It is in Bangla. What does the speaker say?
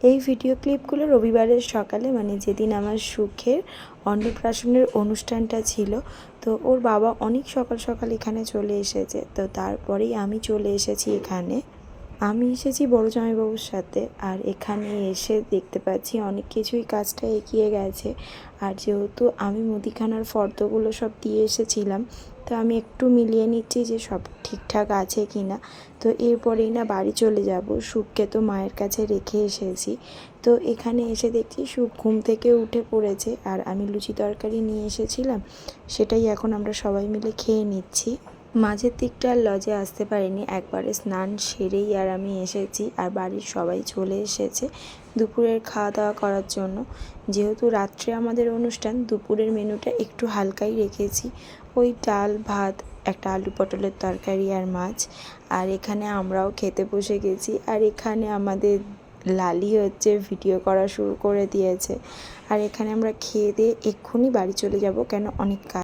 এই ভিডিও ক্লিপগুলো রবিবারের সকালে, মানে যেদিন আমার সুখের অন্নপ্রাশনের অনুষ্ঠানটা ছিল। তো ওর বাবা অনেক সকাল সকাল এখানে চলে এসেছে, তো তারপরেই আমি চলে এসেছি এখানে। আমি এসেছি বড় জামাইবাবুর সাথে, আর এখানে এসে দেখতে পাচ্ছি অনেক কিছুই কাজটা এগিয়ে গেছে। আর যেহেতু আমি মুদিখানার ফর্দগুলো সব দিয়ে এসেছিলাম, তো আমি একটু মিলিয়ে নিচ্ছি যে সব ঠিকঠাক আছে কি না। তো এরপরেই না বাড়ি চলে যাব। সুখকে তো মায়ের কাছে রেখে এসেছি। তো এখানে এসে দেখছি সুখ ঘুম থেকে উঠে পড়েছে, আর আমি লুচি তরকারি নিয়ে এসেছিলাম, সেটাই এখন আমরা সবাই মিলে খেয়ে নিচ্ছি। মাঝের দিকটা আর লজে আসতে পারিনি, একবারে স্নান সেরেই আর আমি এসেছি। আর বাড়ির সবাই চলে এসেছে দুপুরের খাওয়া দাওয়া করার জন্য। যেহেতু রাত্রে আমাদের অনুষ্ঠান, দুপুরের মেনুটা একটু হালকাই রেখেছি। ওই ডাল ভাত, একটা আলু পটলের তরকারি আর মাছ। আর এখানে আমরাও খেতে বসে গেছি। আর এখানে আমাদের লালি হচ্ছে ভিডিও করা শুরু করে দিয়েছে। আর এখানে আমরা খেয়ে দিয়ে এক্ষুনি বাড়ি চলে যাব, কেন অনেক কাজ।